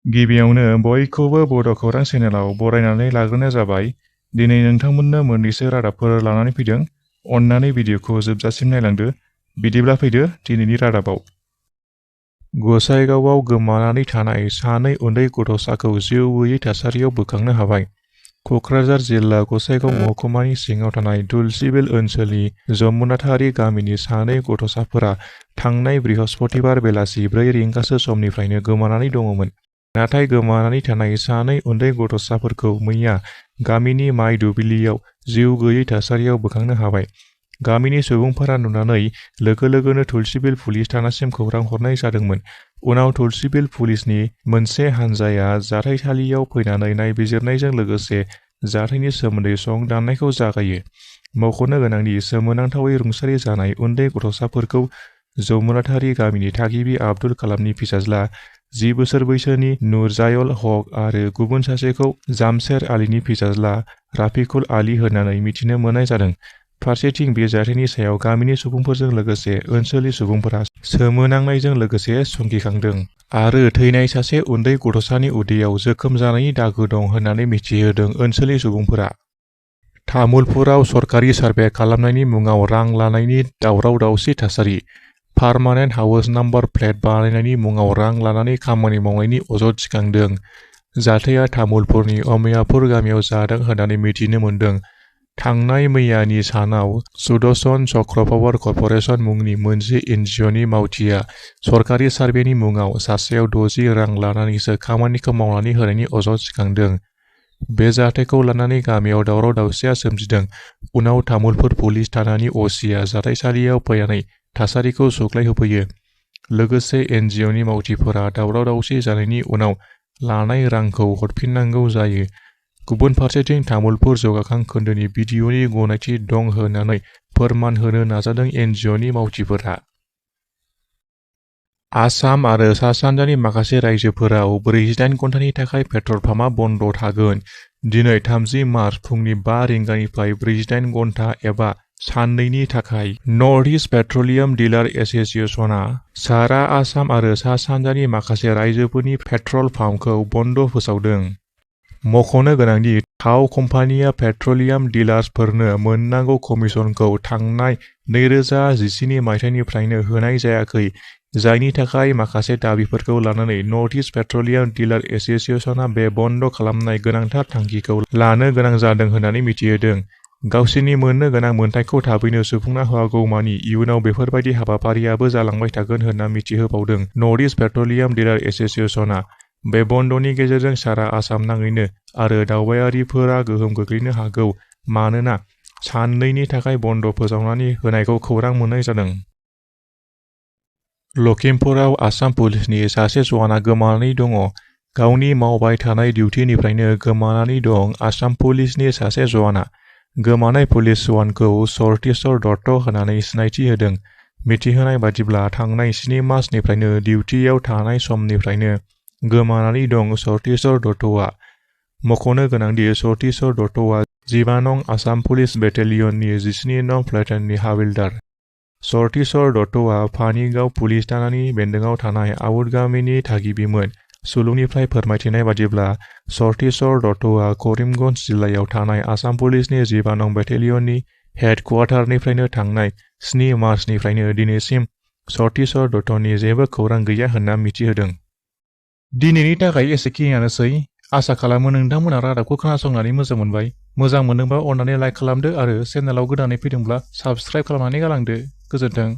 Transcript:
गिबियावनो बयखौबो बड'खौरां चेनेलाव बरायनानै लाग्रोनाय जाबाय। दिनै नोंथांमोननो मोननैसो रादाबफोर लानानै फैदों। अन्नानै भिडिअखौ जोबजासिम नायलांदो। बिदिब्ला फैदो दिनैनि रादाबाव। गसाइगावआव गोमानानै थानाय सानै उन्दै गथ'साखौ जिउ गैयै थासारियाव बोखांनो हाबाय। क'क्राझार जिल्ला गसाइगाव महकुमानि सिङाव थानाय तुलसीबिल ओनसोलनि जमुनाथारि गामिनि सानै गथ'साफोरा थांनाय बृहस्पतिबार बेलासि 4 रिंगासो समनिफ्रायनो गोमानानै दङमोन। नाथाय गोमानानै थानाय सानै उन्दै गथ'साफोरखौ मैया गामिनि माइ दुब्लियाव जिउ गैयै थासारियाव बोखांनो हाबाय। गामिनि सुबुंफोरा नुनानै लोगो लोगोनो तुलसीबिल पुलिस थानासिम खौरां हरनाय जादोंमोन। उनाव तुलसीबिल पुलिसनि मोनसे हानजाया जाथायसालियाव फैनानै नायबिजिरनायजों लोगोसे जाथायनि सोमोन्दै संदाननायखौ जागायो। मख'नो गोनांदि सोमोनांथावै रुंसारि जानाय उन्दै गथ'साफोरखौ जमुनाथारि गामिनि थागिबि आब्दुल कालामनि फिसाज्ला 10 बोसोर बैसोनि नुरजायल हक आरो गुबुन सासेखौ जामशेर आलीनि फिसाज्ला राफिकुल आली होननानै मिथिनो मोननाय जादों। फारसेथिं बे जाथायनि सायाव गामिनि सुबुंफोरजों लोगोसे ओनसोलनि सुबुंफोरा सोमोनांनायजों लोगोसे सौंखिखांदों आरो थैनाय सासे उन्दै गथ'सानि उदैयाव जोखोम जानायनि दागो दं होननानै मिथिहोदों ओनसोलनि सुबुंफोरा। तामुलपुराव सरकारि सार्भे खालामनायनि मुङाव रां लानायनि दावराव-दावसि थासारि। पार्मानेन्ट हाउस नाम्बार प्लेट बानायनायनि मुङाव रां लानानै खामानि मावनायनि अजद थिखांदों। जाथाया तामुलपुरनि अमियापुर गामियाव जादों होननानै मिथिनो मोन्दों। थांनाय मैयानि सानाव सुदर्शन चक्र पावार कर्परेसन मुंनि मोनसे एनजिअनि मावथिआ सरकारि सार्भेनि मुङाव सासेयाव 60 रां लानानैसो खामानिखौ मावनानै होनायनि अजद थिखांदों। बे जाथायखौ लानानै गामियाव दावराव-दावसिया सोमजिदों। उनाव तामुलपुर पुलिस थानानि असिआ जाथायसालियाव फैनानै थासारिखौ सुग्लायहोफैयो। लोगोसे एनजिअनि मावथिफोरा दावराव-दावसि जानायनि उनाव लानाय रांखौ हरफिननांगौ जायो। गुबुन फारसेथिं तामुलपुर जौगाखां खोन्दोनि बिडिअनि गनायथि दं होननानै फोरमान होनो नाजादों एनजिअनि मावथिफोरा। आसाम आरो सा-सानजानि माखासे रायजोफोराव 48 घन्टानि थाखाय पेट्रल पाम्पआ बन्द थागोन। दिनै 30 मार्च फुंनि 5 रिंगानिफ्राय 48 घन्टा एबा साननैनि थाखाय नर्थ इस्ट पेट्रलियाम डिलार एस'सिएशनआ सारा आसाम आरो सा-सानजानि माखासे रायजोफोरनि पेट्रल पाम्पखौ बन्द फोसावदों। मख'नो गोनांदि थाव कम्पानिया पेट्रलियाम डिलार्सफोरनो मोननांगौ कमिसनखौ थांनाय 2017 मायथाइनिफ्रायनो होनाय जायाखै, जायनि थाखाय माखासे दाबिफोरखौ लानानै नर्थ इस्ट पेट्रलियाम डिलार एस'सिएशनआ बे बन्द खालामनाय गोनांथार थांखिखौ लानो गोनां जादों होननानै मिथिहोदों। गावसोरनि मोननो गोनां मोनथायखौ थाबैनो सुफुंना होआगौमानि इयुनाव बेफोरबायदि हाबाफारियाबो जालांबाय थागोन होनना मिथिहोबावदों। नर्थ इस्ट पेट्रलियाम डिलार एस'सिएशनआ बे बन्दनि गेजेरजों सारा आसाम नाङैनो आरो दावबायारिफोरा गोहोम गोग्लैनो हागौ, मानोना साननैनि थाखाय बन्द फोसावनानै होनायखौ खौरां मोननाय जादों। लखिमपुराव आसाम पुलिसनि सासे जवाना गोमानानै दङ। गावनि मावबाय थानाय डिउटिनिफ्रायनो गोमानानै दं आसाम पुलिसनि सासे जवाना। गोमानाय पुलिस जवानखौ सतीश्वर दत्त होननानै सिनायथि होदों। मिथिहोनाय बादिब्ला थांनाय 7 मार्चनिफ्रायनो डिउटियाव थानाय समनिफ्रायनो गोमानानै दं सतीश्वर दत्तआ। मख'नो गोनांदि सतीश्वर दत्तआ 15 नं आसाम पुलिस बेटेलियननि 17 नं प्लेटननि हाबिलदार। सतीश्वर दत्तआ पानिगाव पुलिस थानानि बेन्दोङाव थानाय आउट गामिनि थागिबिमोन। सुलुंनिफ्राय फोरमायथिनाय बादिब्ला सतीश्वर दत्तआ करिमगन्ज जिल्लायाव थानाय आसाम पुलिसनि 15 नं बेटेलियननि हेडक्वार्टारनिफ्रायनो थांनाय 7 मार्चनिफ्रायनो दिनैसिम सतीश्वर दत्तनि जेबो खौरां गैया होनना मिथिहोदों। दिनैनि थाखाय एसेखिनियानोसै। आसा खालामो नोंथांमोना रादाबखौ खोनासंनानै मोजां मोनबाय। मोजां मोनदोंबा अन्नानै लाइक खालामदो आरो चेनेलाव गोदानै फैदोंब्ला साबस्क्राइब खालामनानै गालांदो। गोजोन्थों।